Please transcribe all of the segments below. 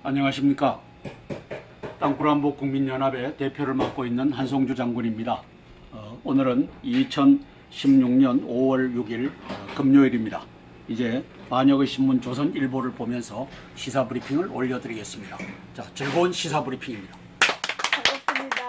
안녕하십니까. 땅굴한복 국민연합의 대표를 맡고 있는 한송주 장군입니다. 오늘은 2016년 5월 6일 금요일입니다. 이제 반역의 신문 조선일보를 보면서 시사 브리핑을 올려드리겠습니다. 자, 즐거운 시사 브리핑입니다. 반갑습니다.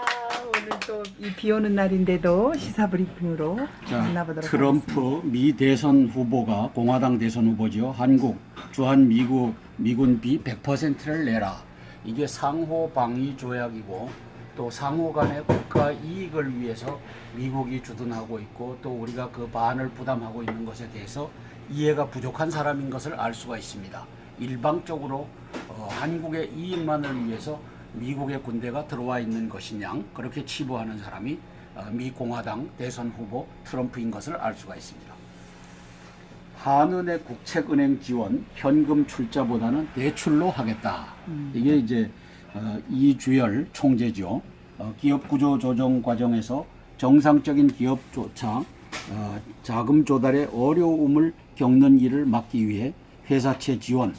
오늘 또 이 비오는 날인데도 시사 브리핑으로 만나보도록 트럼프 하겠습니다. 미 대선 후보가 공화당 대선 후보죠. 한국 주한 미군비 100%를 내라. 이게 상호 방위 조약이고 또 상호 간의 국가 이익을 위해서 미국이 주둔하고 있고 또 우리가 그 반을 부담하고 있는 것에 대해서 이해가 부족한 사람인 것을 알 수가 있습니다. 일방적으로 한국의 이익만을 위해서 미국의 군대가 들어와 있는 것이냐 그렇게 치부하는 사람이 미 공화당 대선 후보 트럼프인 것을 알 수가 있습니다. 한은의 국책은행 지원 현금 출자보다는 대출로 하겠다. 이게 이제 이주열 총재죠. 기업 구조 조정 과정에서 정상적인 기업조차 자금 조달에 어려움을 겪는 일을 막기 위해 회사채 지원,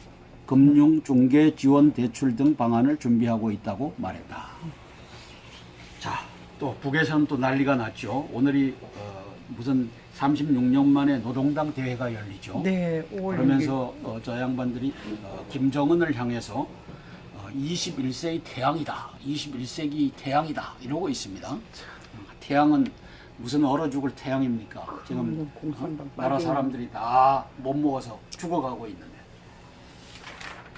금융 중개 지원 대출 등 방안을 준비하고 있다고 말했다. 자, 또 북에서는 또 난리가 났죠. 오늘이 무슨 36년 만에 노동당 대회가 열리죠. 네, 5월 그러면서 저 양반들이 김정은을 향해서 21세기 태양이다. 21세기 태양이다. 이러고 있습니다. 태양은 무슨 얼어 죽을 태양입니까? 지금 공산당 나라 사람들이 다 못 먹어서 죽어가고 있는데.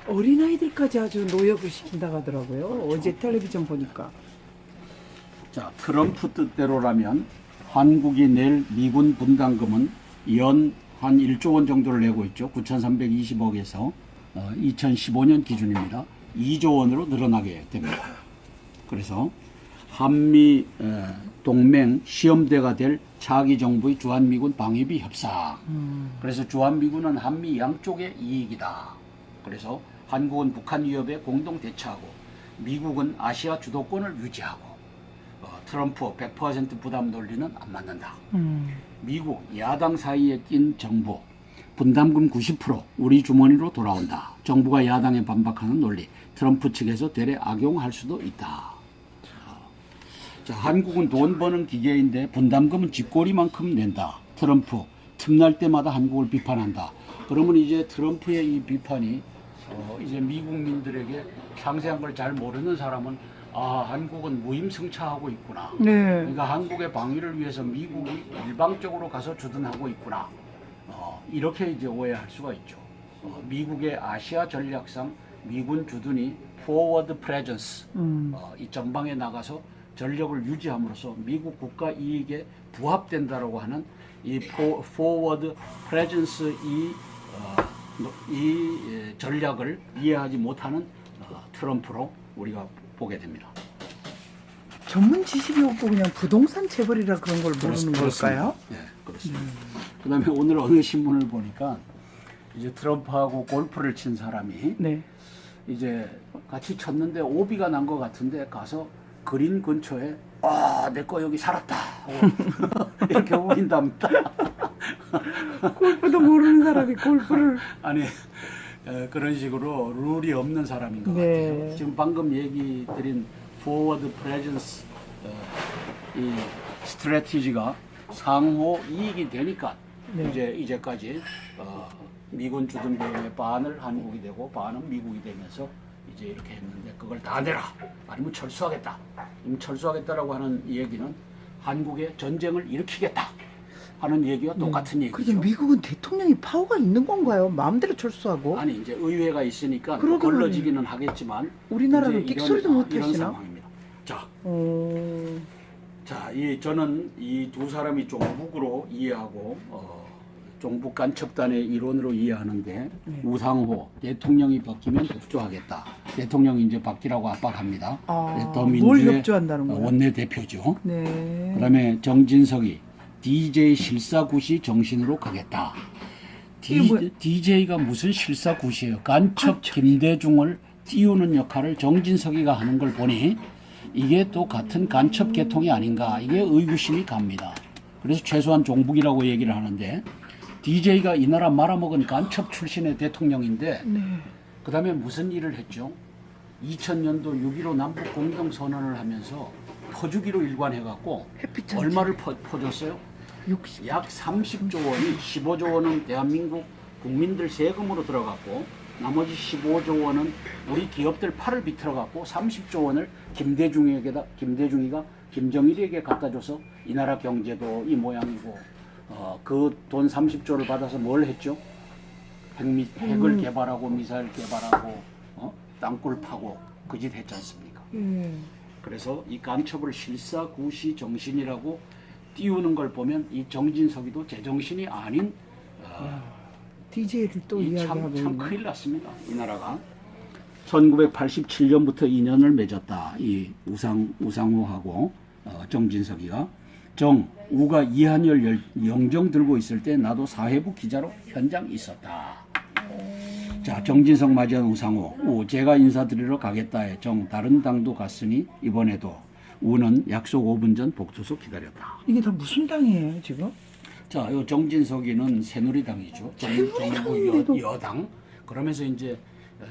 어린아이들까지 아주 노역을 시킨다고 하더라고요. 그렇죠. 어제 텔레비전 보니까. 자, 트럼프 뜻대로라면 한국이 낼 미군 분담금은 연 한 1조 원 정도를 내고 있죠. 9,320억에서 2015년 기준입니다. 2조 원으로 늘어나게 됩니다. 그래서 한미 동맹 시험대가 될 차기 정부의 주한미군 방위비 협상. 그래서 주한미군은 한미 양쪽의 이익이다. 그래서 한국은 북한 위협에 공동 대처하고 미국은 아시아 주도권을 유지하고 트럼프 100% 부담 논리는 안 맞는다. 미국 야당 사이에 낀 정부 분담금 90% 우리 주머니로 돌아온다. 정부가 야당에 반박하는 논리 트럼프 측에서 되레 악용할 수도 있다. 자, 한국은 돈 버는 기계인데 분담금은 쥐꼬리만큼 낸다. 트럼프 틈날 때마다 한국을 비판한다. 그러면 이제 트럼프의 이 비판이 이제 미국민들에게 상세한 걸 잘 모르는 사람은 한국은 무임승차하고 있구나. 네. 그러니까 한국의 방위를 위해서 미국이 일방적으로 가서 주둔하고 있구나. 이렇게 이제 오해할 수가 있죠. 미국의 아시아 전략상 미군 주둔이 forward presence, 이 전방에 나가서 전력을 유지함으로써 미국 국가 이익에 부합된다라고 하는 이 forward presence 이 전략을 이해하지 못하는 트럼프로 우리가 보게 됩니다. 전문 지식이 없고 그냥 부동산 재벌이라 그런 걸 모르는 걸까요? 네, 그렇습니다. 그다음에 오늘 어느 신문을 보니까 이제 트럼프하고 골프를 친 사람이 네. 이제 같이 쳤는데 오비가 난 것 같은데 가서 그린 근처에 내 거 여기 살았다 이렇게 우긴답니다. 골프도 모르는 사람이 골프를. 아니 그런 식으로 룰이 없는 사람인 것 네. 같아요. 지금 방금 얘기 드린 forward presence 이 스트래티지가 상호 이익이 되니까 네. 이제까지 미군 주둔 비용의 반을 한국이 되고 반은 미국이 되면서 이제 이렇게 했는데 그걸 다 내라 아니면 철수하겠다. 철수하겠다라고 하는 얘기는 한국의 전쟁을 일으키겠다 하는 얘기와 똑같은 얘기죠. 그래도 미국은 대통령이 파워가 있는 건가요? 마음대로 철수하고. 아니 이제 의회가 있으니까 그러게 걸러지기는 하겠지만 우리나라는 이제 끽소리도 못 이런 하시나? 상황입니다. 자, 어... 저는 이 두 사람이 종북으로 이해하고 종북 간첩단의 일원으로 이해하는데 우상호 대통령이 바뀌면 협조하겠다. 대통령이 이제 바뀌라고 압박합니다. 뭘 협조한다는 거예요? 원내 대표죠. 네. 그다음에 정진석이 DJ 실사구시 정신으로 가겠다. DJ가 무슨 실사구시예요? 간첩 김대중을 띄우는 역할을 정진석이가 하는 걸 보니 이게 또 같은 간첩 계통이 아닌가 이게 의구심이 갑니다. 그래서 최소한 종북이라고 얘기를 하는데 DJ가 이 나라 말아먹은 간첩 출신의 대통령인데 그 다음에 무슨 일을 했죠? 2000년도 6.15 남북 공동 선언을 하면서 퍼주기로 일관해갖고 햇빛 전지. 얼마를 퍼줬어요? 60. 약 30조 원이 15조 원은 대한민국 국민들 세금으로 들어갔고 나머지 15조 원은 우리 기업들 팔을 비틀어갖고 30조 원을 김대중이가 김정일에게 갖다 줘서 이 나라 경제도 이 모양이고 그 돈 30조를 받아서 뭘 했죠? 핵을 개발하고 미사일 개발하고 땅굴 파고 그 짓 했지 않습니까? 그래서 이 간첩을 실사구시 정신이라고 띄우는 걸 보면 이 정진석이도 제정신이 아닌 DJ를 또 이야기하고 참 있네. 큰일 났습니다. 이 나라가 1987년부터 인연을 맺었다. 이 우상호하고 정진석이가 우가 이한열 영정 들고 있을 때 나도 사회부 기자로 현장 있었다. 자, 정진석 맞이한 우상호. 제가 인사드리러 가겠다 해. 다른 당도 갔으니 이번에도 우는 약속 5분 전 복도서 기다렸다. 이게 다 무슨 당이에요 지금? 자, 요 정진석이는 새누리당이죠. 정부 여당. 그러면서 이제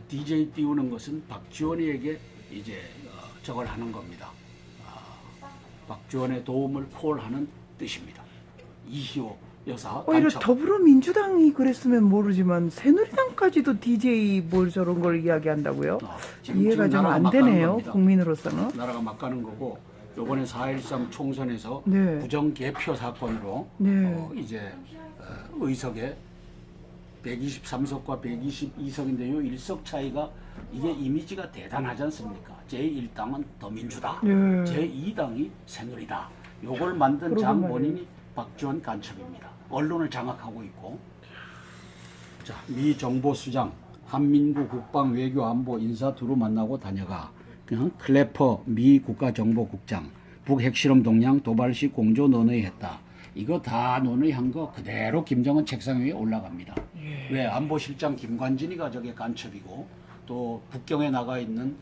DJ 띄우는 것은 박지원에게 이제 저걸 하는 겁니다. 박지원의 도움을 콜하는 뜻입니다. 이희호 여사 오히려 간첩. 더불어민주당이 그랬으면 모르지만 새누리당까지도 DJ 뭘 저런 걸 이야기한다고요? 지금 이해가 좀 나라가 안 막 가는 되네요. 겁니다. 국민으로서는. 나라가 막 가는 거고 요번에 4.13 총선에서 네. 부정 개표 사건으로 네. 이제 의석에 123석과 122석인데요. 1석 차이가 이게 이미지가 대단하지 않습니까? 제1당은 더민주다. 네. 제2당이 새누리다. 요걸 만든 그러게 장본인이 박지원 간첩입니다. 언론을 장악하고 있고. 자, 미 정보수장 한민구 국방 외교 안보 인사 두루 만나고 다녀가 그냥 클래퍼 미 국가정보국장 북 핵실험 동향 도발식 공조 논의했다. 이거 다 논의한 거 그대로 김정은 책상 위에 올라갑니다. 왜 안보실장 김관진이가 저게 간첩이고 또 북경에 나가 있는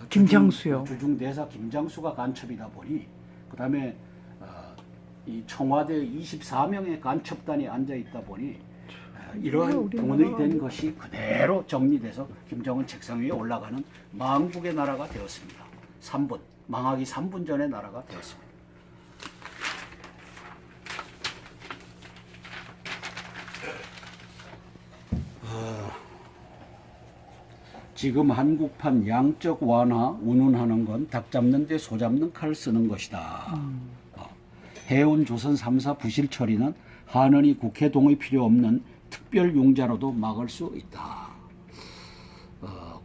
김장수요. 주중대사 김장수가 간첩이다 보니 그다음에 이 청와대 24명의 간첩단이 앉아 있다 보니 이러한 논의된 것이 그대로 정리돼서 김정은 책상 위에 올라가는 망국의 나라가 되었습니다. 3분, 망하기 3분 전의 나라가 되었습니다. 지금 한국판 양적 완화 운운하는 건 닭 잡는 데 소 잡는 칼 쓰는 것이다. 해운 조선 3사 부실 처리는 한은이 국회 동의 필요 없는 특별 용자로도 막을 수 있다.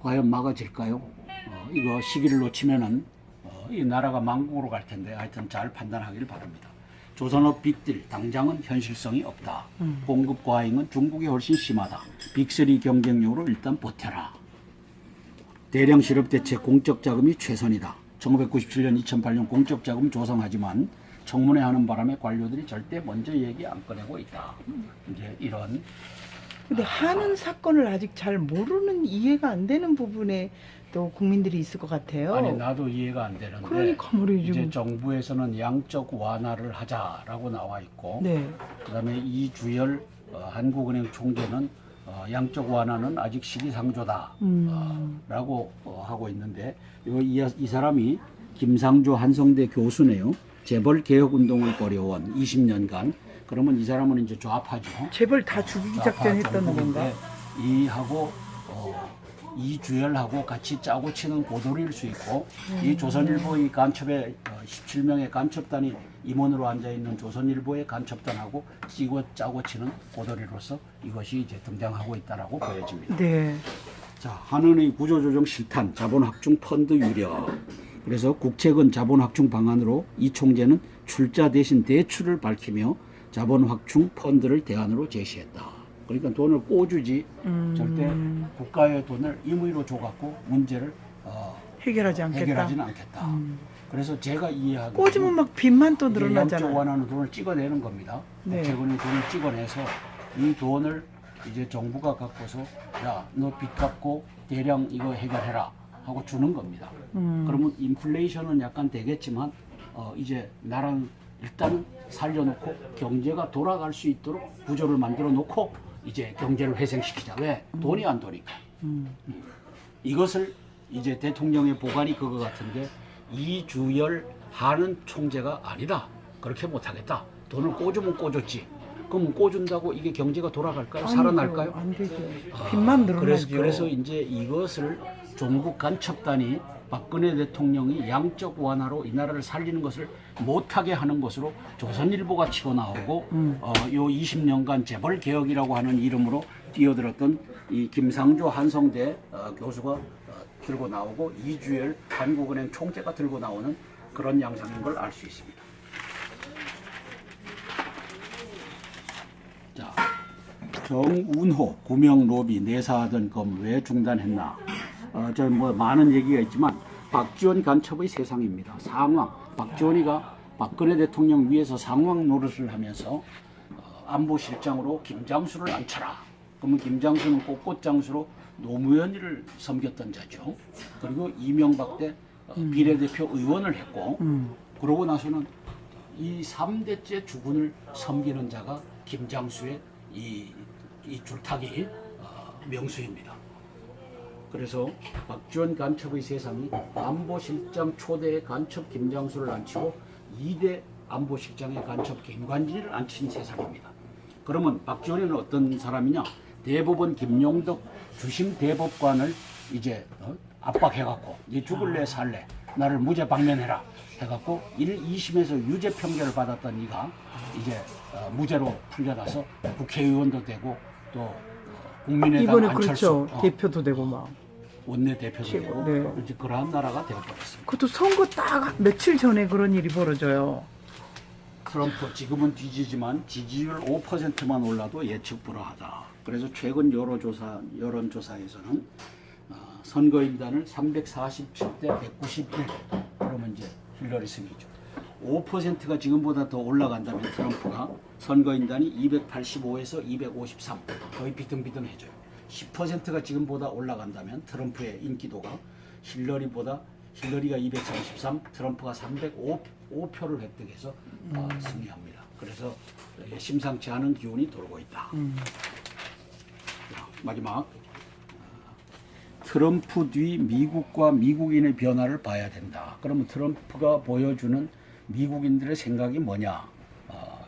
과연 막아질까요? 이거 시기를 놓치면은 이 나라가 망국으로 갈 텐데 하여튼 잘 판단하기를 바랍니다. 조선업 빅딜 당장은 현실성이 없다. 공급 과잉은 중국이 훨씬 심하다. 빅3 경쟁력으로 일단 버텨라. 대량 실업 대책 공적 자금이 최선이다. 1997년 2008년 공적 자금 조성하지만 청문회 하는 바람에 관료들이 절대 먼저 얘기 안 꺼내고 있다. 이제 이런. 근데 한은 사건을 아직 잘 모르는 이해가 안 되는 부분에 또 국민들이 있을 것 같아요. 아니 나도 이해가 안 되는데. 그러니까 말이죠. 이제 정부에서는 양적 완화를 하자라고 나와 있고. 네. 그다음에 이주열 한국은행 총재는 양적 완화는 아직 시기상조다 라고 하고 있는데 이 사람이 김상조 한성대 교수네요. 재벌 개혁 운동을 벌여온 20년간. 그러면 이 사람은 이제 좌파죠. 재벌 다 죽이기 작전했던 건가? 이하고 이주열하고 같이 짜고 치는 고도리일 수 있고 이 조선일보의 간첩의 17명의 간첩단이 임원으로 앉아 있는 조선일보의 간첩단하고 짜고 치는 고도리로서 이것이 이제 등장하고 있다라고 보여집니다. 네. 자, 한은의 구조조정 실탄, 자본 확충 펀드 유력. 그래서 국채근 자본 확충 방안으로 이 총재는 출자 대신 대출을 밝히며 자본 확충 펀드를 대안으로 제시했다. 그러니까 돈을 꿔주지 절대 국가의 돈을 임의로 줘갖고 문제를 해결하지 않겠다. 해결하지는 않겠다. 그래서 제가 이해하기로 꽂으면 막 빚만 또 양적 늘어나잖아요. 완화는 돈을 찍어내는 겁니다. 네. 국채권이 돈을 찍어내서 이 돈을 이제 정부가 갖고서 야, 너 빚 갚고 대량 이거 해결해라 하고 주는 겁니다. 그러면 인플레이션은 약간 되겠지만 이제 나라는 일단은 살려놓고 경제가 돌아갈 수 있도록 구조를 만들어 놓고 이제 경제를 회생시키자. 왜? 돈이 안 도니까. 이것을 이제 대통령의 보관이 그거 같은데 이주열 하는 총재가 아니다. 그렇게 못하겠다. 돈을 꽂으면 꽂았지. 그럼 꽂은다고 이게 경제가 돌아갈까요? 살아날까요? 안 되죠. 빚만 늘어나죠. 그래서 이제 이것을 종북 간첩단이 박근혜 대통령이 양적 완화로 이 나라를 살리는 것을 못하게 하는 것으로 조선일보가 치고 나오고 요 20년간 재벌 개혁이라고 하는 이름으로 뛰어들었던 이 김상조 한성대 교수가 들고 나오고 이주열 한국은행 총재가 들고 나오는 그런 양상인 걸 알 수 있습니다. 자, 정운호 구명 로비 내사하던 검 왜 중단했나? 저 뭐 많은 얘기가 있지만 박지원 간첩의 세상입니다. 상황. 박지원이가 박근혜 대통령 위에서 상황 노릇을 하면서 안보실장으로 김장수를 앉혀라. 그러면 김장수는 꽃꽃장수로 노무현이를 섬겼던 자죠. 그리고 이명박 때 비례대표 의원을 했고 그러고 나서는 이 3대째 주군을 섬기는 자가 김장수의 이 줄타기 명수입니다. 그래서 박지원 간첩의 세상이 안보실장 초대의 간첩 김장수를 앉히고 2대 안보실장의 간첩 김관진을 앉힌 세상입니다. 그러면 박지원이는 어떤 사람이냐? 대법원 김용덕 주심 대법관을 이제 압박해갖고 네 죽을래 살래 나를 무죄 방면해라 해갖고 2심에서 유죄 판결을 받았던 이가 이제 무죄로 풀려나서 국회의원도 되고 또 국민의당 이번에 안철수 그렇죠. 대표도 되고 막. 원내 대표도 되고 네. 이제 그러한 나라가 되어버렸습니다. 그것도 선거 딱 며칠 전에 그런 일이 벌어져요. 트럼프 지금은 뒤지지만 지지율 5%만 올라도 예측 불허하다. 그래서 최근 여론조사에서는 선거인단을 347대 191 그러면 이제 힐러리 승이죠. 5%가 지금보다 더 올라간다면 트럼프가 선거인단이 285에서 253 거의 비등비등해져요. 10%가 지금보다 올라간다면 트럼프의 인기도가 힐러리가 233, 트럼프가 305표를 획득해서 승리합니다. 그래서 심상치 않은 기운이 돌고 있다. 자, 마지막 트럼프 뒤 미국과 미국인의 변화를 봐야 된다. 그러면 트럼프가 보여주는 미국인들의 생각이 뭐냐?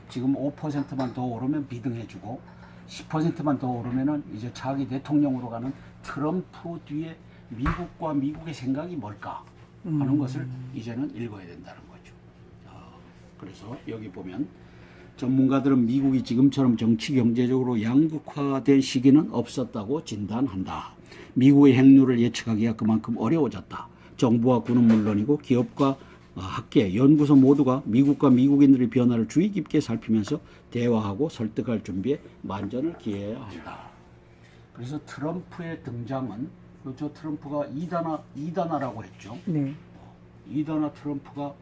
지금 5%만 더 오르면 비등해주고 10%만 더 오르면은 이제 차기 대통령으로 가는 트럼프 뒤에 미국과 미국의 생각이 뭘까 하는 것을 이제는 읽어야 된다는 거죠. 그래서 여기 보면 전문가들은 미국이 지금처럼 정치 경제적으로 양극화된 시기는 없었다고 진단한다. 미국의 행류를 예측하기가 그만큼 어려워졌다. 정부와 군은 물론이고 기업과 학계, 연구소 모두가 미국과 미국인들의 변화를 주의 깊게 살피면서 대화하고 설득할 준비에 만전을 기해야 한다. 그래서 트럼프의 등장은 저 트럼프가 이단아라고 했죠. 네. 이단아 트럼프가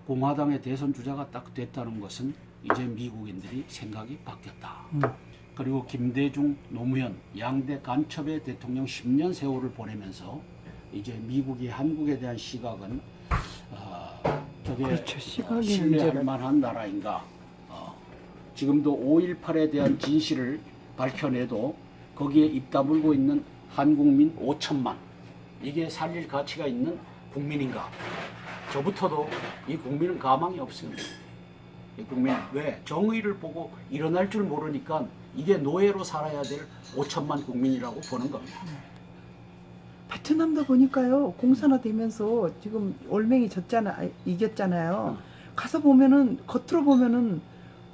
공화당의 대선 주자가 딱 됐다는 것은 이제 미국인들이 생각이 바뀌었다. 그리고 김대중, 노무현 양대 간첩의 대통령 10년 세월을 보내면서 이제 미국이 한국에 대한 시각은 저게 그렇죠. 시각이 신뢰할 문제가- 만한 나라인가? 지금도 5.18에 대한 진실을 밝혀내도 거기에 입 다물고 있는 한국민 5천만 이게 살릴 가치가 있는 국민인가? 저부터도 이 국민은 가망이 없습니다. 이 국민 왜 정의를 보고 일어날 줄 모르니까 이게 노예로 살아야 될 5천만 국민이라고 보는 겁니다. 베트남도 보니까요 공산화되면서 지금 올맹이 이겼잖아요. 가서 보면은 겉으로 보면은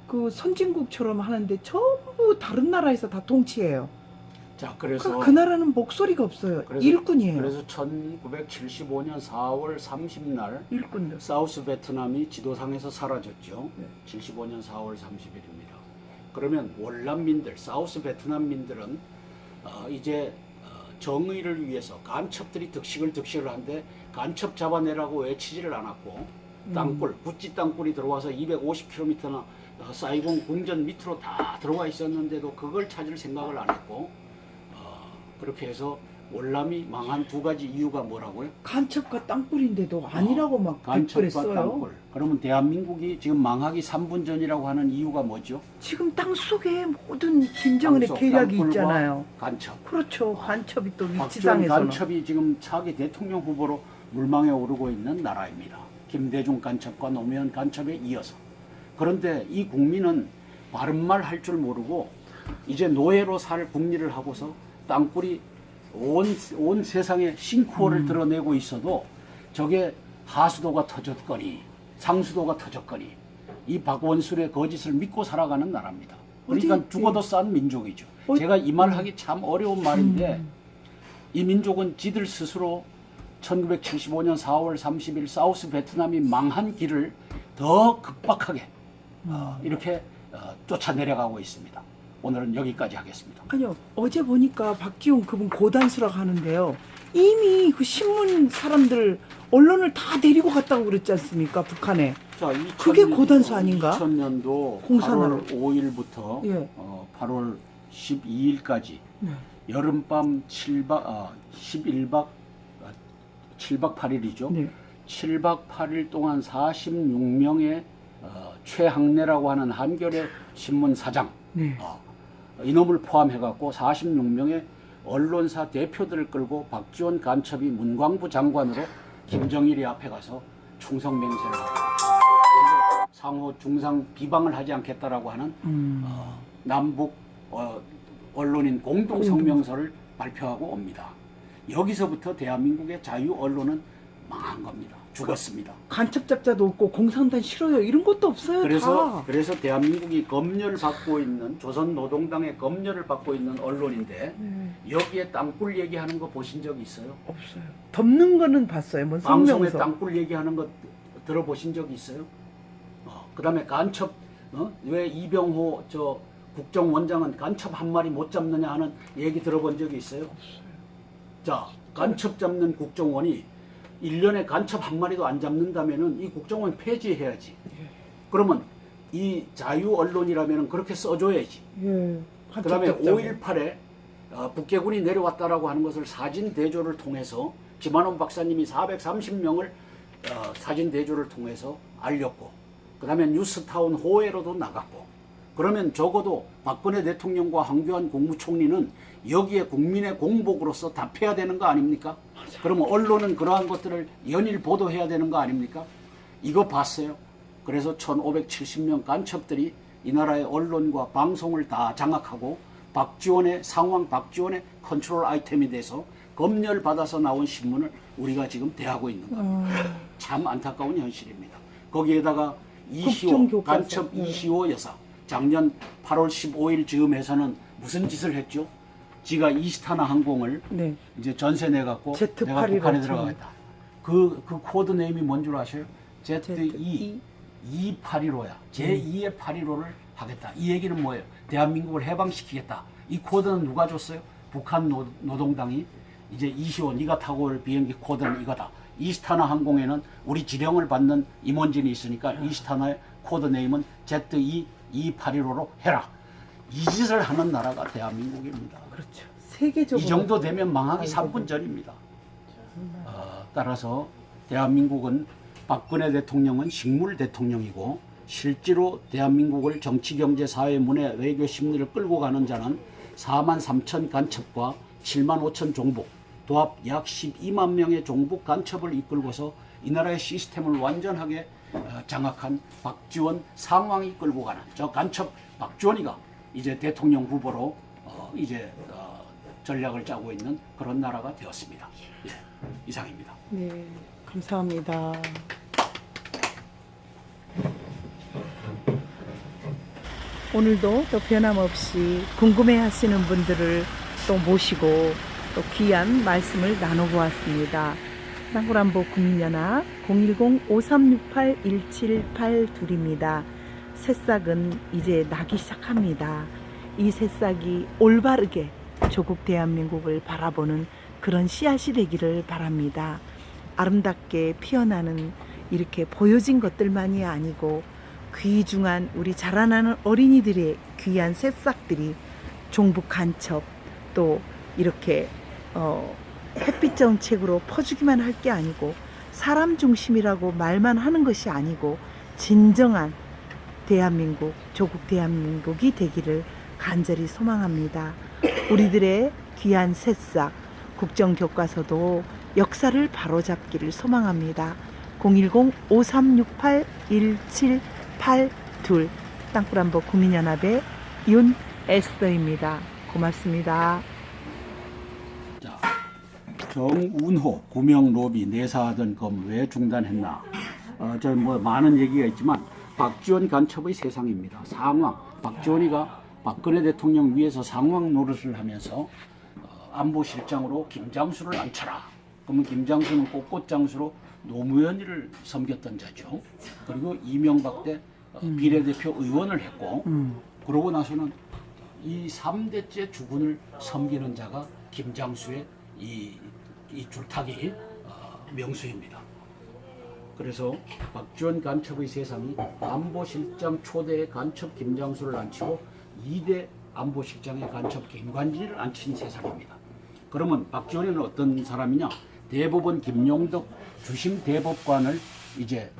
그 선진국처럼 하는데 전부 다른 나라에서 다 통치해요. 자, 그래서 그 나라는 목소리가 없어요. 일꾼이에요. 그래서 1975년 4월 30날 일꾼들. 사우스 베트남이 지도상에서 사라졌죠. 네. 75년 4월 30일입니다. 그러면 월남민들, 사우스 베트남민들은 이제 정의를 위해서 간첩들이 득식을 한데 간첩 잡아내라고 외치지를 않았고 땅굴, 구찌 땅굴이 들어와서 250km나 사이공 궁전 밑으로 다 들어와 있었는데도 그걸 찾을 생각을 안 했고 그렇게 해서 월남이 망한 두 가지 이유가 뭐라고요? 간첩과 땅굴인데도 아니라고 막 댓글에 간첩과 써요. 땅굴. 그러면 대한민국이 지금 망하기 3분 전이라고 하는 이유가 뭐죠? 지금 땅 속에 모든 김정은의 땅속 계략이 땅굴과 있잖아요. 간첩. 그렇죠. 간첩이 또 박지원 위치상에서는. 간첩이 지금 차기 대통령 후보로 물망에 오르고 있는 나라입니다. 김대중 간첩과 노무현 간첩에 이어서. 그런데 이 국민은 바른말 할 줄 모르고 이제 노예로 살 국리를 하고서 땅굴이 온 세상에 싱크홀을 드러내고 있어도 저게 하수도가 터졌거니 상수도가 터졌거니 이 박원순의 거짓을 믿고 살아가는 나라입니다. 그러니까 어디, 죽어도 싼 민족이죠. 어디, 제가 이 말 하기 참 어려운 말인데 이 민족은 지들 스스로 1975년 4월 30일 사우스 베트남이 망한 길을 더 급박하게 이렇게 쫓아내려가고 있습니다. 오늘은 여기까지 하겠습니다. 아니요. 어제 보니까 박기용 그분 고단수라고 하는데요. 이미 그 신문 사람들 언론을 다 데리고 갔다고 그랬지 않습니까? 북한에. 자, 그게 고단수 아닌가? 2000년도 공산으로. 8월 5일부터 예. 8월 12일까지 네. 여름밤 11박 7박 8일이죠. 네. 7박 8일 동안 46명의 최학래라고 하는 한겨레 신문 사장 네. 이놈을 포함해갖고 46명의 언론사 대표들을 끌고 박지원 간첩이 문광부 장관으로 김정일이 앞에 가서 충성 맹세를 하고 상호 중상 비방을 하지 않겠다라고 하는 남북 언론인 공동 성명서를 발표하고 옵니다. 여기서부터 대한민국의 자유 언론은 망한 겁니다. 죽었습니다. 간첩 잡자도 없고 공산당 싫어요. 이런 것도 없어요. 다. 그래서 대한민국이 검열을 받고 있는 조선노동당의 검열을 받고 있는 언론인데 여기에 땅굴 얘기하는 거 보신 적 있어요? 없어요. 덮는 거는 봤어요. 뭐 방송에 성명서. 땅굴 얘기하는 거 들어보신 적 있어요? 그다음에 간첩 왜 이병호 저 국정원장은 간첩 한 마리 못 잡느냐 하는 얘기 들어본 적이 있어요? 없어요. 자, 간첩 잡는 국정원이 1년에 간첩 한 마리도 안 잡는다면은 이 국정원 폐지해야지. 그러면 이 자유 언론이라면은 그렇게 써줘야지. 예. 그다음에 간첩 잡자고. 5.18에 북괴군이 내려왔다라고 하는 것을 사진 대조를 통해서 김한원 박사님이 430명을 사진 대조를 통해서 알렸고, 그다음에 뉴스타운 호외로도 나갔고, 그러면 적어도 박근혜 대통령과 황교안 국무총리는 여기에 국민의 공복으로서 답해야 되는 거 아닙니까? 그러면 언론은 그러한 것들을 연일 보도해야 되는 거 아닙니까? 이거 봤어요. 그래서 1570명 간첩들이 이 나라의 언론과 방송을 다 장악하고 박지원의 상황, 박지원의 컨트롤 아이템이 돼서 검열 받아서 나온 신문을 우리가 지금 대하고 있는 겁니다. 참 안타까운 현실입니다. 거기에다가 이시호, 국정교과서. 간첩 이시호 여사, 작년 8월 15일 즈음에서는 무슨 짓을 했죠? 지가 이스타나 항공을 네. 이제 전세 내갖고 Z8 내가 북한에 이라고 들어가겠다. 그 코드 네임이 뭔 줄 아셔요? ZE 2815야. 제2의 815를 하겠다. 이 얘기는 뭐예요? 대한민국을 해방시키겠다. 이 코드는 누가 줬어요? 북한 노동당이 이제 이시오 네가 타고 올 비행기 코드는 이거다. 이스타나 항공에는 우리 지령을 받는 임원진이 있으니까 이스타나의 코드 네임은 ZE 2815로 해라. 이 짓을 하는 나라가 대한민국입니다. 그렇죠. 세계적으로 이 정도 되면 망하기 아이고. 3분 전입니다. 따라서 대한민국은 박근혜 대통령은 식물 대통령이고 실제로 대한민국을 정치, 경제, 사회, 문화, 외교, 심리를 끌고 가는 자는 4만 3천 간첩과 7만 5천 종북, 도합 약 12만 명의 종북 간첩을 이끌고서 이 나라의 시스템을 완전하게 장악한 박지원 상황이 끌고 가는 저 간첩 박지원이가 이제 대통령 후보로 이제 전략을 짜고 있는 그런 나라가 되었습니다. 예, 이상입니다. 네, 감사합니다. 오늘도 또 변함없이 궁금해하시는 분들을 또 모시고 또 귀한 말씀을 나눠보았습니다. 땅굴안보 국민연합 010-5368-1782입니다. 새싹은 이제 나기 시작합니다. 이 새싹이 올바르게 조국 대한민국을 바라보는 그런 씨앗이 되기를 바랍니다. 아름답게 피어나는 이렇게 보여진 것들만이 아니고 귀중한 우리 자라나는 어린이들의 귀한 새싹들이 종북 간첩 또 이렇게 햇빛 정책으로 퍼주기만 할 게 아니고 사람 중심이라고 말만 하는 것이 아니고 진정한 대한민국, 조국 대한민국이 되기를 간절히 소망합니다. 우리들의 귀한 새싹, 국정교과서도 역사를 바로잡기를 소망합니다. 010-5368-1782 땅굴한복 국민연합의 윤에스더입니다. 고맙습니다. 자, 정운호 구명 로비 내사하던 검 왜 중단했나? 저 뭐 많은 얘기가 있지만 박지원 간첩의 세상입니다. 상황. 박지원이가 박근혜 대통령 위에서 상황 노릇을 하면서 안보실장으로 김장수를 앉혀라. 그러면 김장수는 꽃꽃장수로 노무현이를 섬겼던 자죠. 그리고 이명박 때 비례대표 의원을 했고 그러고 나서는 이 3대째 주군을 섬기는 자가 김장수의 이 줄타기 명수입니다. 그래서 박지원 간첩의 세상이 안보실장 초대의 간첩 김장수를 앉히고 2대 안보실장의 간첩 김관진을 앉힌 세상입니다. 그러면 박지원이는 어떤 사람이냐? 대법원 김용덕 주심 대법관을 이제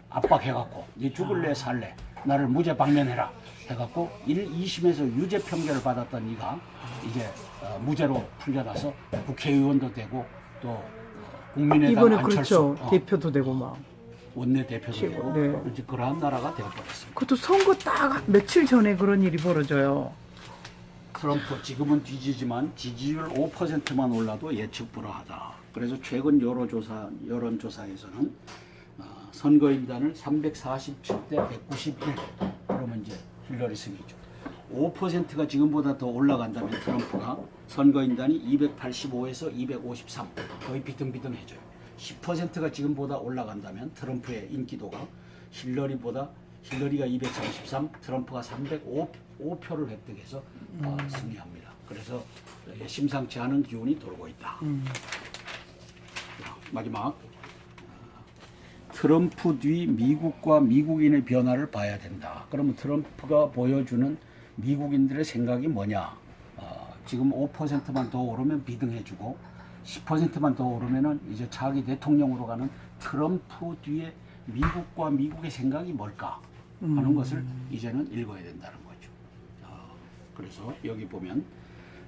압박해갖고 네 죽을래 살래 나를 무죄 방면해라 해갖고 1, 2심에서 유죄 판결을 받았던 이가 이제 무죄로 풀려나서 국회의원도 되고 또 국민의당 이번에 안철수 그렇죠. 대표도 되고 막. 원내 대표도 되고 네. 이제 그러한 나라가 되어버렸습니다. 그것도 선거 딱 며칠 전에 그런 일이 벌어져요. 트럼프 지금은 뒤지지만 지지율 5%만 올라도 예측 불허하다. 그래서 최근 여론조사에서는 선거인단을 347대 191 그러면 이제 힐러리 승이죠. 5%가 지금보다 더 올라간다면 트럼프가 선거인단이 285에서 253 거의 비등비등해져요. 10%가 지금보다 올라간다면 트럼프의 인기도가 힐러리가 233, 트럼프가 305표를 획득해서 승리합니다. 그래서 심상치 않은 기운이 돌고 있다. 마지막 트럼프 뒤 미국과 미국인의 변화를 봐야 된다. 그러면 트럼프가 보여주는 미국인들의 생각이 뭐냐? 지금 5%만 더 오르면 비등해주고 10%만 더 오르면은 이제 차기 대통령으로 가는 트럼프 뒤에 미국과 미국의 생각이 뭘까 하는 것을 이제는 읽어야 된다는 거죠. 그래서 여기 보면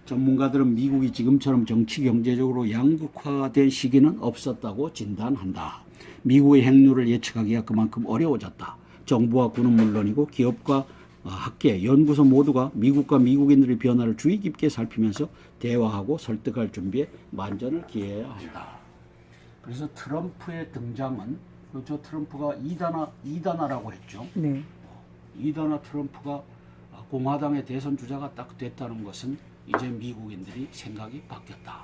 전문가들은 미국이 지금처럼 정치 경제적으로 양극화된 시기는 없었다고 진단한다. 미국의 행류를 예측하기가 그만큼 어려워졌다. 정부와 군은 물론이고 기업과 학계, 연구소 모두가 미국과 미국인들의 변화를 주의 깊게 살피면서 대화하고 설득할 준비에 만전을 기해야 한다. 그래서 트럼프의 등장은 저 트럼프가 이단아라고 했죠. 네. 이단아 트럼프가 공화당의 대선 주자가 딱 됐다는 것은 이제 미국인들이 생각이 바뀌었다.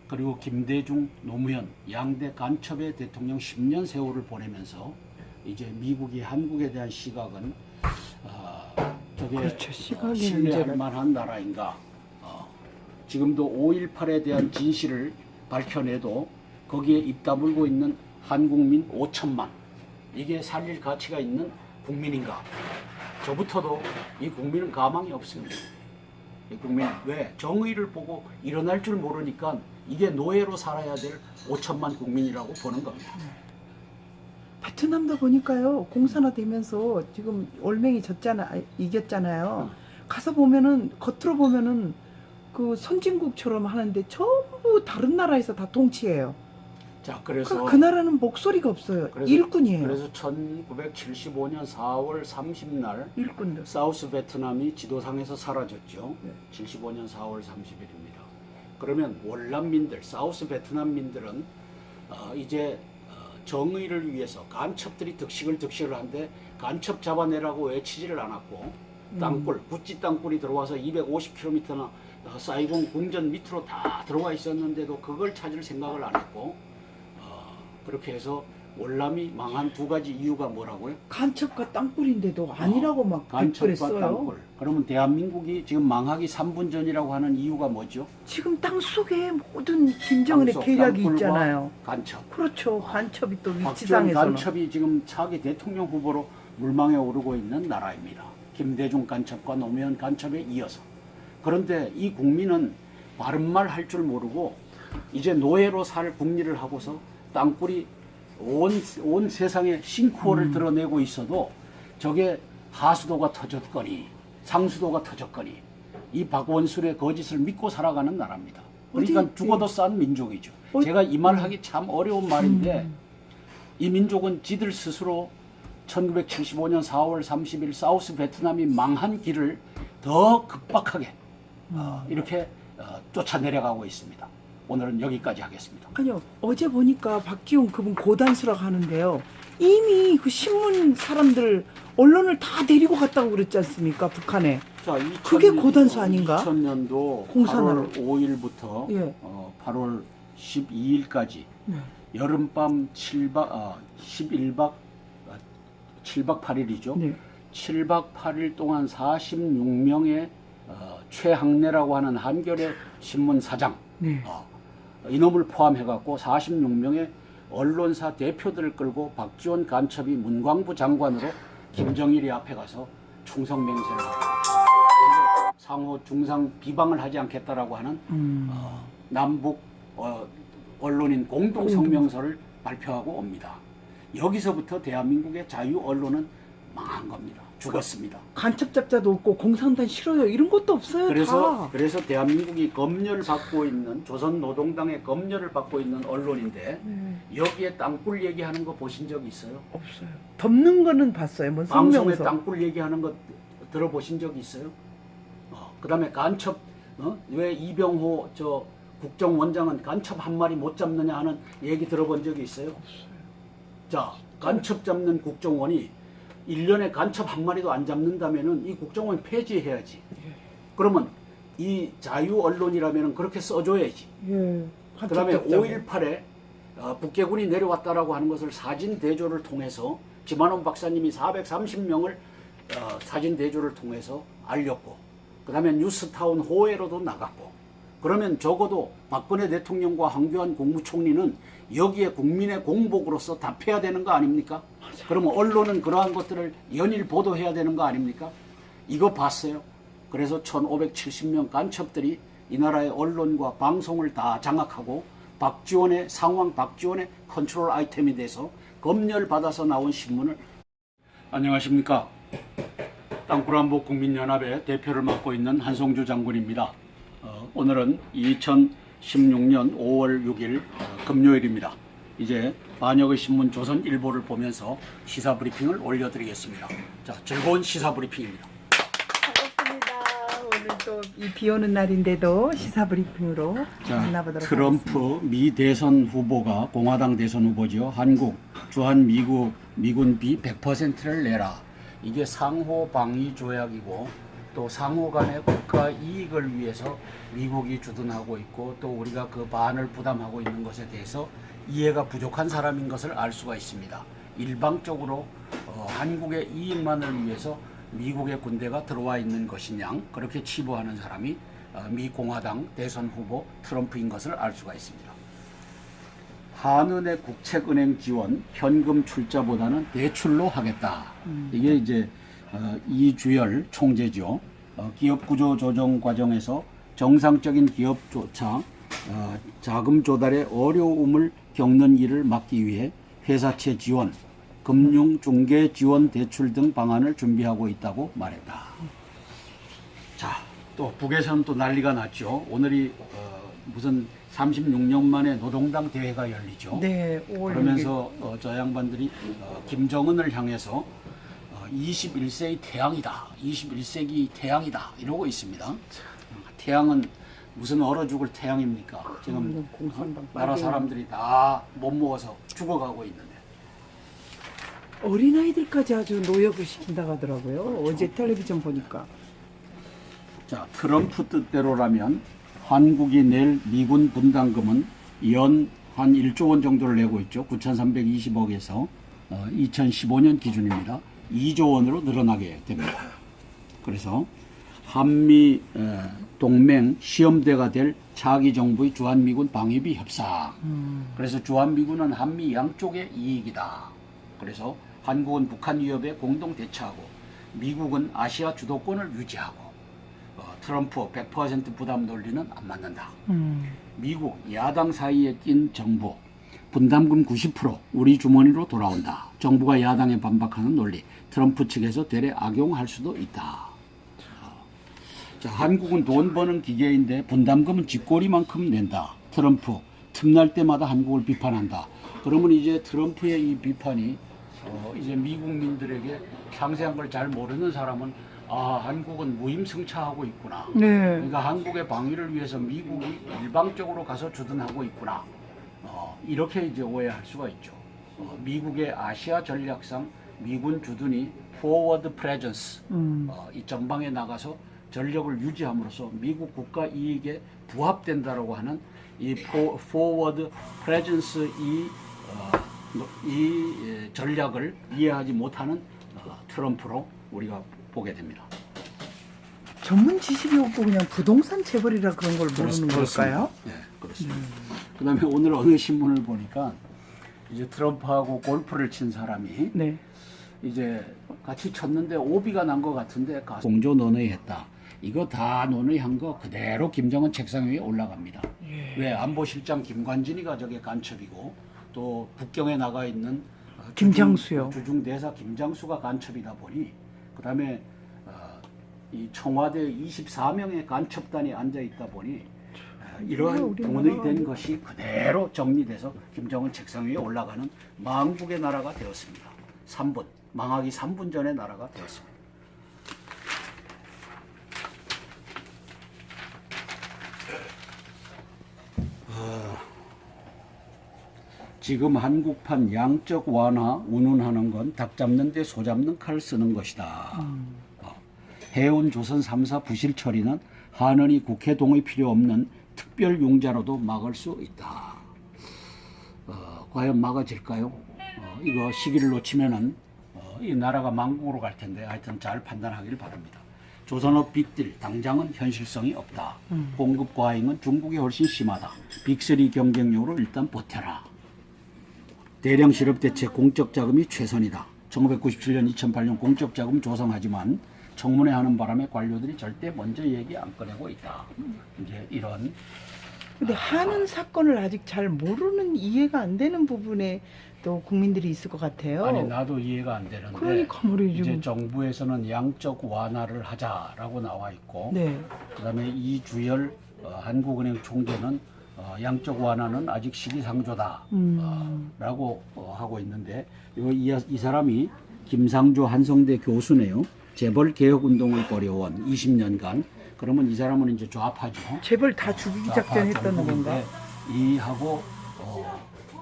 그리고 김대중, 노무현 양대 간첩의 대통령 10년 세월을 보내면서 이제 미국이 한국에 대한 시각은 저게 그렇죠. 시각이 신뢰할 문제가- 만한 나라인가? 지금도 5.18에 대한 진실을 밝혀내도 거기에 입 다물고 있는 한국민 5천만 이게 살릴 가치가 있는 국민인가? 저부터도 이 국민은 가망이 없습니다. 이 국민은 왜? 정의를 보고 일어날 줄 모르니까 이게 노예로 살아야 될 5천만 국민이라고 보는 겁니다. 베트남도 보니까요 공산화되면서 지금 올맹이 이겼잖아요. 가서 보면은 겉으로 보면은 그 선진국처럼 하는데 전부 다른 나라에서 다 통치해요. 자, 그래서 그 나라는 목소리가 없어요. 일꾼이에요. 그래서 1975년 4월 30날 일꾼들. 사우스 베트남이 지도상에서 사라졌죠. 네. 75년 4월 30일입니다. 그러면 월남민들, 사우스 베트남민들은 이제 정의를 위해서 간첩들이 득식을 한데 간첩 잡아내라고 외치지를 않았고 땅굴, 구찌 땅굴이 들어와서 250km나 사이공 궁전 밑으로 다 들어와 있었는데도 그걸 찾을 생각을 안 했고 그렇게 해서 월남이 망한 두 가지 이유가 뭐라고요? 간첩과 땅굴인데도 아니라고 막 간첩과 댓글에 써요. 땅굴. 그러면 대한민국이 지금 망하기 3분 전이라고 하는 이유가 뭐죠? 지금 땅 속에 모든 김정은의 땅속, 계략이 땅굴과 있잖아요. 간첩. 그렇죠. 간첩이 또 박지원 위치상에서는. 간첩이 지금 차기 대통령 후보로 물망에 오르고 있는 나라입니다. 김대중 간첩과 노무현 간첩에 이어서. 그런데 이 국민은 바른말 할 줄 모르고 이제 노예로 살 국리를 하고서 땅굴이 온 세상에 싱크홀을 드러내고 있어도 저게 하수도가 터졌거니 상수도가 터졌거니 이 박원순의 거짓을 믿고 살아가는 나라입니다. 그러니까 어디- 죽어도 싼 민족이죠. 어디- 제가 이 말 하기 참 어려운 말인데 이 민족은 지들 스스로 1975년 4월 30일 사우스 베트남이 망한 길을 더 급박하게 이렇게 쫓아내려가고 있습니다. 오늘은 여기까지 하겠습니다. 아니요, 어제 보니까 박기용 그분 고단수락 하는데요. 이미 그 신문 사람들 언론을 다 데리고 갔다고 그랬지 않습니까? 북한에. 자, 그게 고단수 아닌가? 2000년도 공산화로. 8월 5일부터 예. 8월 12일까지 네. 여름밤 11박 7박 8일이죠. 네. 7박 8일 동안 46명의 최학래라고 하는 한겨레 신문 사장 네. 이놈을 포함해갖고 46명의 언론사 대표들을 끌고 박지원 간첩이 문광부 장관으로 김정일이 앞에 가서 충성 맹세를 하고 상호 중상 비방을 하지 않겠다라고 하는 남북 언론인 공동 성명서를 발표하고 옵니다. 여기서부터 대한민국의 자유 언론은 망한 겁니다. 죽었습니다. 간첩 잡자도 없고 공산당 싫어요 이런 것도 없어요. 다. 그래서 대한민국이 검열을 받고 있는 조선노동당의 검열을 받고 있는 언론인데 여기에 땅굴 얘기하는 거 보신 적 있어요? 없어요. 덮는 거는 봤어요. 뭐 방송에 성명서. 땅굴 얘기하는 거 들어보신 적 있어요? 그다음에 간첩 왜 이병호 저 국정원장은 간첩 한 마리 못 잡느냐 하는 얘기 들어본 적이 있어요? 없어요. 자, 간첩 잡는 국정원이 1년에 간첩 한 마리도 안 잡는다면은 이 국정원 폐지해야지. 그러면 이 자유 언론이라면은 그렇게 써줘야지. 예. 그다음에 간첩 잡자고. 5.18에 북괴군이 내려왔다라고 하는 것을 사진 대조를 통해서 김한원 박사님이 430명을 사진 대조를 통해서 알렸고, 그다음에 뉴스타운 호외로도 나갔고, 그러면 적어도 박근혜 대통령과 황교안 국무총리는 여기에 국민의 공복으로서 답해야 되는 거 아닙니까? 그러면 언론은 그러한 것들을 연일 보도해야 되는 거 아닙니까? 이거 봤어요. 그래서 1570명 간첩들이 이 나라의 언론과 방송을 다 장악하고 박지원의 상황, 박지원의 컨트롤 아이템이 돼서 검열받아서 나온 신문을. 안녕하십니까. 땅굴한복 국민연합의 대표를 맡고 있는 한송주 장군입니다. 오늘은 2016년 5월 6일 금요일입니다. 이제 반역의 신문 조선일보를 보면서 시사 브리핑을 올려드리겠습니다. 자, 즐거운 시사 브리핑입니다. 반갑습니다. 오늘 또 이 비오는 날인데도 시사 브리핑으로 만나보도록 트럼프 하겠습니다. 미 대선 후보가 공화당 대선 후보죠. 한국 주한 미군비 100%를 내라. 이게 상호 방위 조약이고 또 상호 간의 국가 이익을 위해서 미국이 주둔하고 있고 또 우리가 그 반을 부담하고 있는 것에 대해서 이해가 부족한 사람인 것을 알 수가 있습니다. 일방적으로 한국의 이익만을 위해서 미국의 군대가 들어와 있는 것이냐 그렇게 치부하는 사람이 미 공화당 대선 후보 트럼프인 것을 알 수가 있습니다. 한은의 국책은행 지원 현금 출자보다는 대출로 하겠다. 이게 이제 이주열 총재죠. 기업 구조 조정 과정에서 정상적인 기업조차 자금 조달에 어려움을 겪는 일을 막기 위해 회사채 지원, 금융 중개 지원 대출 등 방안을 준비하고 있다고 말했다. 자, 또 북에서는 또 난리가 났죠. 오늘이 무슨 36년 만에 노동당 대회가 열리죠. 네, 5월 그러면서 저 양반들이 김정은을 향해서 21세기 태양이다. 21세기 태양이다. 이러고 있습니다. 태양은 무슨 얼어 죽을 태양입니까? 지금 공산당 나라 사람들이 다 못 먹어서 죽어가고 있는데. 어린아이들까지 아주 노역을 시킨다고 하더라고요. 그렇죠. 어제 텔레비전 보니까. 자, 트럼프 뜻대로라면 한국이 낼 미군 분담금은 연 한 1조 원 정도를 내고 있죠. 9,320억에서 2015년 기준입니다. 2조 원으로 늘어나게 됩니다. 그래서 한미 동맹 시험대가 될 차기 정부의 주한미군 방위비 협상. 그래서 주한미군은 한미 양쪽의 이익이다. 그래서 한국은 북한 위협에 공동 대처하고 미국은 아시아 주도권을 유지하고 트럼프 100% 부담 논리는 안 맞는다. 음. 미국 야당 사이에 낀 정부 분담금 90% 우리 주머니로 돌아온다. 정부가 야당에 반박하는 논리 트럼프 측에서 되레 악용할 수도 있다. 자, 한국은 돈 버는 기계인데 분담금은 쥐꼬리만큼 낸다. 트럼프 틈날 때마다 한국을 비판한다. 그러면 이제 트럼프의 이 비판이 이제 미국민들에게 상세한 걸 잘 모르는 사람은 아, 한국은 무임승차하고 있구나. 네. 그러니까 한국의 방위를 위해서 미국이 일방적으로 가서 주둔하고 있구나. 이렇게 이제 오해할 수가 있죠. 미국의 아시아 전략상 미군 주둔이 forward presence, 이 전방에 나가서 전력을 유지함으로써 미국 국가 이익에 부합된다라고 하는 이 forward presence 이 전략을 이해하지 못하는 트럼프로 우리가 보게 됩니다. 전문 지식이 없고 그냥 부동산 재벌이라 그런 걸 모르는 걸까요? 네, 그렇습니다. 그다음에 오늘 어느 신문을 보니까 이제 트럼프하고 골프를 친 사람이 네. 이제 같이 쳤는데 오비가 난 것 같은데 공조 논의했다. 이거 다 논의한 거 그대로 김정은 책상 위에 올라갑니다. 왜 안보실장 김관진이가 저게 간첩이고 또 북경에 나가 있는 김장수요. 주중 대사 김장수가 간첩이다 보니 그다음에 이 청와대 24명의 간첩단이 앉아 있다 보니 이러한 논의된 것이 그대로 정리돼서 김정은 책상 위에 올라가는 망국의 나라가 되었습니다. 3분 망하기 3분 전의 나라가 되었습니다. 지금 한국판 양적 완화 운운하는 건 닭 잡는 데 소 잡는 칼 쓰는 것이다. 해운 조선 3사 부실 처리는 한은이 국회 동의 필요 없는 특별 융자로도 막을 수 있다. 과연 막아질까요? 이거 시기를 놓치면은 이 나라가 망국으로 갈 텐데 하여튼 잘 판단하기를 바랍니다. 조선업 빅딜 당장은 현실성이 없다. 공급 과잉은 중국이 훨씬 심하다. 빅3 경쟁력으로 일단 버텨라. 대량 실업 대책 공적 자금이 최선이다. 1997년 2008년 공적 자금 조성하지만 청문회 하는 바람에 관료들이 절대 먼저 얘기 안 꺼내고 있다. 이제 이런. 근데 한은 사건을 아직 잘 모르는 이해가 안 되는 부분에 또 국민들이 있을 것 같아요. 아니 나도 이해가 안 되는데. 그러니까 말이죠. 이제 정부에서는 양적 완화를 하자라고 나와 있고. 네. 그다음에 이주열 한국은행 총재는 양적 완화는 아직 시기상조다 라고 하고 있는데 이 사람이 김상조 한성대 교수네요. 재벌 개혁 운동을 벌여온 20년간. 그러면 이 사람은 이제 좌파죠. 재벌 다 죽이기 작전했던 건가? 이하고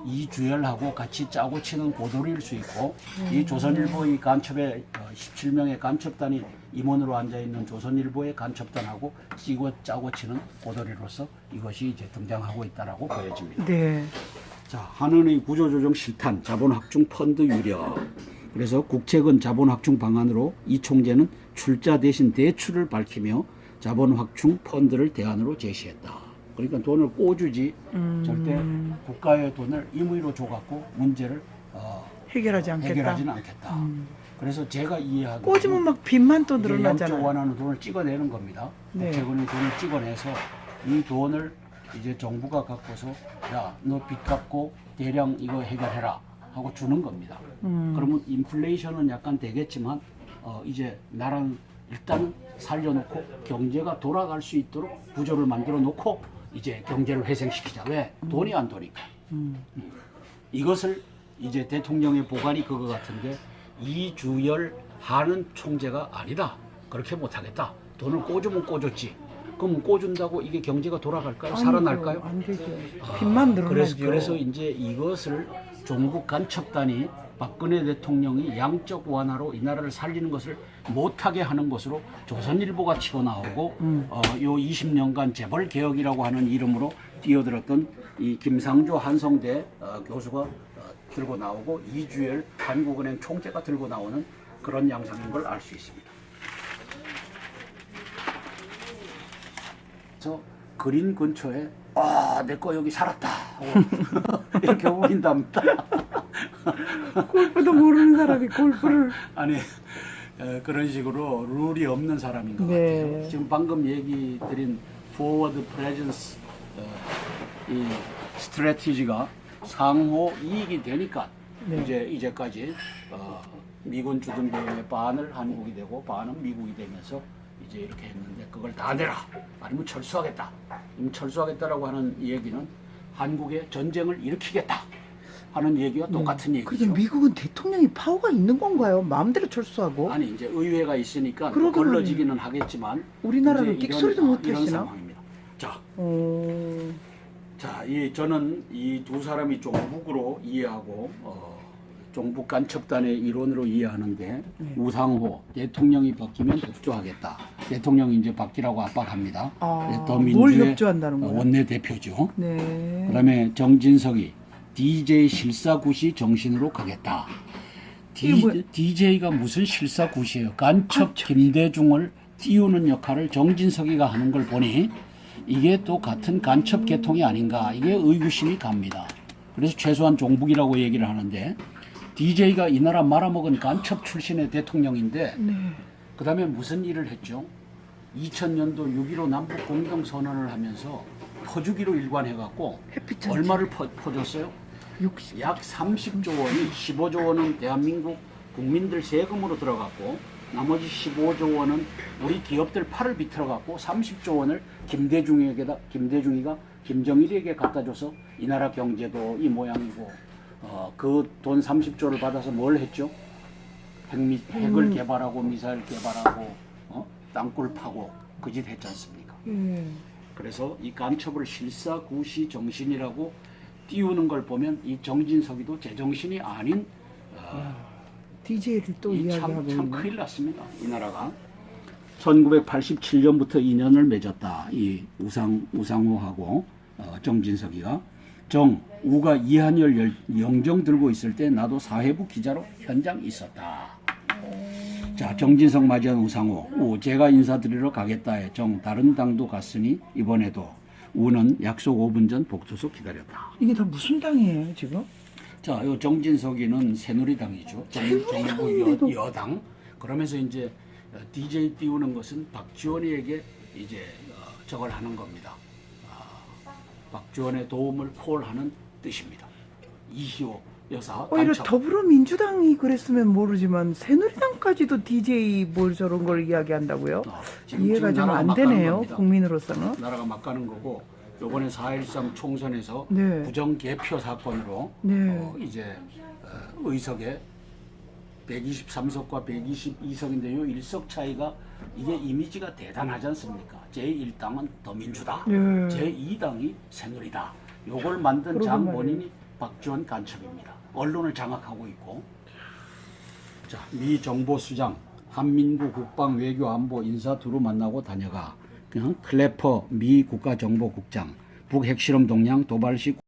이주열하고 같이 짜고 치는 고도리일 수 있고 이 조선일보의 간첩의 17명의 간첩단이 임원으로 앉아 있는 조선일보의 간첩단하고 짜고 치는 고도리로서 이것이 이제 등장하고 있다라고 보여집니다. 네. 자, 한은의 구조조정 실탄, 자본 확충 펀드 유력. 그래서 국채근 자본 확충 방안으로 이 총재는 출자 대신 대출을 밝히며 자본 확충 펀드를 대안으로 제시했다. 그러니까 돈을 꿔주지 절대 국가의 돈을 임의로 줘갖고 문제를 해결하지 않겠다. 해결하지는 않겠다. 그래서 제가 이해하기로 꽂으면 막 빚만 또 양적 늘어나잖아요. 완화는 돈을 찍어내는 겁니다. 네. 국채권의 돈을 찍어내서 이 돈을 이제 정부가 갖고서 야, 너 빚 갚고 대량 이거 해결해라 하고 주는 겁니다. 그러면 인플레이션은 약간 되겠지만 이제 나라는 일단은 살려놓고 경제가 돌아갈 수 있도록 구조를 만들어 놓고 이제 경제를 회생시키자. 왜? 돈이 안 도니까. 이것을 이제 대통령의 보관이 그거 같은데 이주열 한은 총재가 아니다. 그렇게 못하겠다. 돈을 꽂으면 꽂았지. 그럼 꽂은다고 이게 경제가 돌아갈까요? 아니죠. 살아날까요? 안 되죠. 빚만 늘어나죠. 그래서 이제 이것을 종북 간첩단이 박근혜 대통령이 양적 완화로 이 나라를 살리는 것을 못하게 하는 것으로 조선일보가 치고 나오고 요 20년간 재벌 개혁이라고 하는 이름으로 뛰어들었던 이 김상조 한성대 교수가 들고 나오고 이주열 한국은행 총재가 들고 나오는 그런 양상인 걸 알 수 있습니다. 저 그린 근처에 내 거 여기 살았다 이렇게 우긴답니다. 골프도 모르는 사람이 골프를 아니 그런 식으로 룰이 없는 사람인 것 네. 같아요. 지금 방금 얘기 드린 forward presence 이 스트래티지가 상호 이익이 되니까 네. 이제까지 미군 주둔비의 반을 한국이 되고 반은 미국이 되면서 이제 이렇게 했는데 그걸 다 내라 아니면 철수하겠다. 철수하겠다라고 하는 얘기는 한국의 전쟁을 일으키겠다 하는 얘기와 똑같은 그게 얘기죠. 미국은 대통령이 파워가 있는 건가요? 마음대로 철수하고? 아니 이제 의회가 있으니까 그러게 걸러지기는 하겠지만 우리나라는 이제 끽소리도 이런 못하시나? 상황입니다. 자, 어... 저는 이 두 사람이 종북으로 이해하고 종북 간첩단의 일원으로 이해하는데 우상호 대통령이 바뀌면 협조하겠다. 대통령이 이제 바뀌라고 압박합니다. 뭘 협조한다는 거예요? 원내 대표죠. 네. 그다음에 정진석이 DJ 실사구시 정신으로 가겠다. DJ가 무슨 실사구시예요? 간첩 김대중을 띄우는 역할을 정진석이가 하는 걸 보니 이게 또 같은 간첩 계통이 아닌가 이게 의구심이 갑니다. 그래서 최소한 종북이라고 얘기를 하는데 DJ가 이 나라 말아먹은 간첩 출신의 대통령인데 그 다음에 무슨 일을 했죠? 2000년도 6.15 남북 공동선언을 하면서 퍼주기로 일관해갖고 얼마를 퍼줬어요? 60. 약 30조 원이 15조 원은 대한민국 국민들 세금으로 들어갔고 나머지 15조 원은 우리 기업들 팔을 비틀어갖고 30조 원을 김대중이가 김정일에게 갖다 줘서 이 나라 경제도 이 모양이고 그 돈 30조를 받아서 뭘 했죠? 핵을 개발하고 미사일 개발하고 땅굴 파고 그 짓 했지 않습니까? 그래서 이 간첩을 실사구시 정신이라고 띄우는 걸 보면 이 정진석이도 제정신이 아닌 DJ를 또 이야기하고 참 있네. 큰일 났습니다. 이 나라가 1987년부터 인연을 맺었다. 이 우상호하고 정진석이가 우가 이한열 영정 들고 있을 때 나도 사회부 기자로 현장 있었다. 자, 정진석 맞이한 우상호. 제가 인사드리러 가겠다에 다른 당도 갔으니 이번에도 우는 약속 5분 전 복도서 기다렸다. 이게 다 무슨 당이에요 지금? 자, 요 정진석이는 새누리당이죠. 정부 여당. 그러면서 이제 DJ 띄우는 것은 박지원에게 이제 저걸 하는 겁니다. 박지원의 도움을 콜하는 뜻입니다. 이희호 여사 오히려 간첩. 더불어민주당이 그랬으면 모르지만 새누리당까지도 DJ 뭘 저런 걸 이야기한다고요? 이해가 좀 안 되네요. 국민으로서는. 나라가 막 가는 거고 요번에 4.13 총선에서 네. 부정 개표 사건으로 네. 이제 의석에 123석과 122석인데요. 1석 차이가 이게 이미지가 대단하지 않습니까? 제1당은 더민주다. 네. 제2당이 새누리다. 요걸 만든 장본인이 박지원 간첩입니다. 언론을 장악하고 있고. 자, 미 정보수장 한민구 국방 외교 안보 인사 두루 만나고 다녀가 그냥 클래퍼 미 국가정보국장 북핵실험 동향 도발식